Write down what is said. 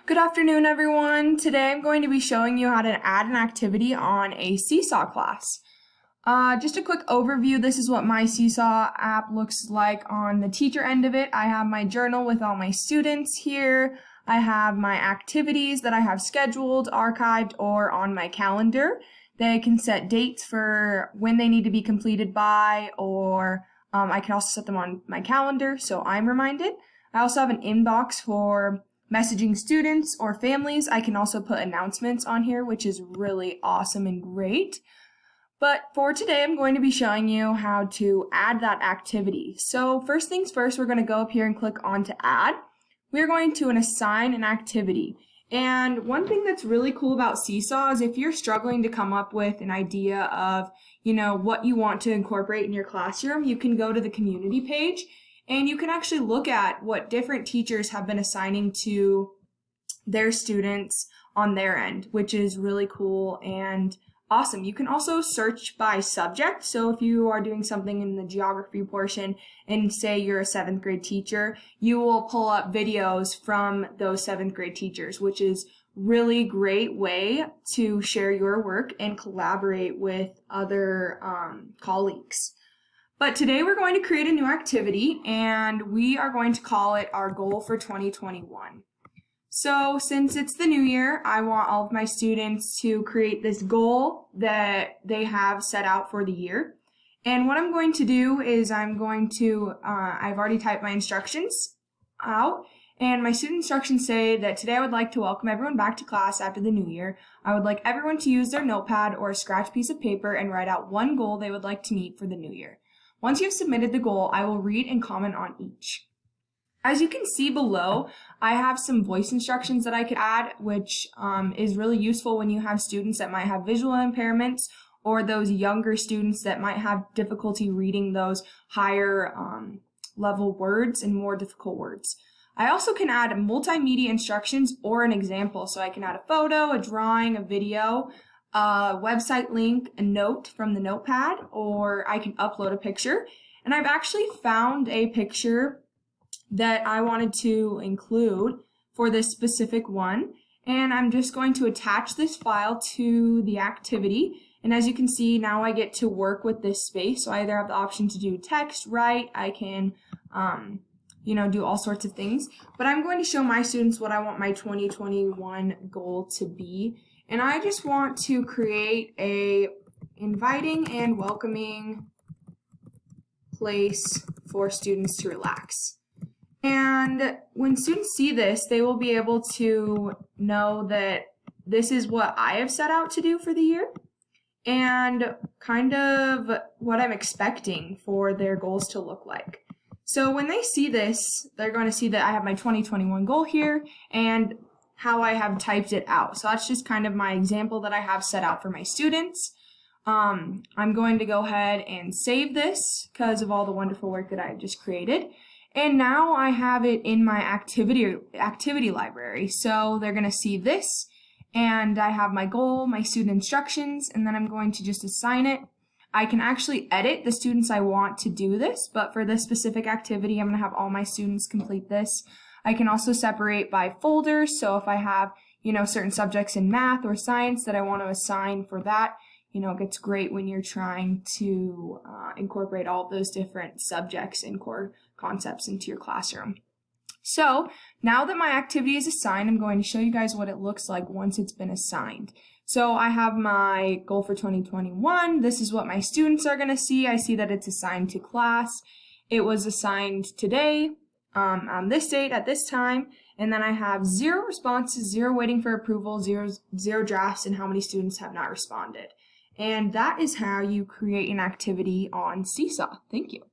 Good afternoon, everyone. Today I'm going to be showing you how to add an activity on a Seesaw class. Just a quick overview, this is what my Seesaw app looks like on the teacher end of it. I have my journal with all my students here. I have my activities that I have scheduled, archived, or on my calendar. They can set dates for when they need to be completed by, or I can also set them on my calendar so I'm reminded. I also have an inbox for messaging students or families. I can also put announcements on here, which is really awesome and great. But for today, I'm going to be showing you how to add that activity. So first things first, we're going to go up here and click on to add. We're going to assign an activity. And one thing that's really cool about Seesaw is if you're struggling to come up with an idea of, what you want to incorporate in your classroom, you can go to the community page and you can actually look at what different teachers have been assigning to their students on their end, which is really cool and awesome. You can also search by subject. So if you are doing something in the geography portion and say you're a 7th grade teacher, you will pull up videos from those 7th grade teachers, which is really great way to share your work and collaborate with other colleagues. But today we're going to create a new activity and we are going to call it our goal for 2021. So since it's the new year, I want all of my students to create this goal that they have set out for the year. And what I'm going to do is I've already typed my instructions out, and my student instructions say that today I would like to welcome everyone back to class after the new year. I would like everyone to use their notepad or a scratch piece of paper and write out one goal they would like to meet for the new year. Once you've submitted the goal, I will read and comment on each. As you can see below, I have some voice instructions that I could add, which is really useful when you have students that might have visual impairments or those younger students that might have difficulty reading those higher level words and more difficult words. I also can add multimedia instructions or an example, so I can add a photo, a drawing, a video, a website link, a note from the notepad, or I can upload a picture. And I've actually found a picture that I wanted to include for this specific one, and I'm just going to attach this file to the activity. And as you can see, now I get to work with this space. So I either have the option to do text, write, I can do all sorts of things, but I'm going to show my students what I want my 2021 goal to be. And I just want to create a inviting and welcoming place for students to relax. And when students see this, they will be able to know that this is what I have set out to do for the year and kind of what I'm expecting for their goals to look like. So when they see this, they're going to see that I have my 2021 goal here and how I have typed it out. So that's just kind of my example that I have set out for my students. I'm going to go ahead and save this because of all the wonderful work that I've just created. And now I have it in my activity library. So they're going to see this, and I have my goal, my student instructions, and then I'm going to just assign it. I can actually edit the students I want to do this, but for this specific activity, I'm going to have all my students complete this. I can also separate by folders. So if I have, certain subjects in math or science that I want to assign for that, it gets great when you're trying to incorporate all of those different subjects and core concepts into your classroom. So now that my activity is assigned, I'm going to show you guys what it looks like once it's been assigned. So I have my goal for 2021. This is what my students are going to see. I see that it's assigned to class. It was assigned today, on this date, at this time, and then I have 0 responses, 0 waiting for approval, 0 drafts, and how many students have not responded. And that is how you create an activity on Seesaw. Thank you.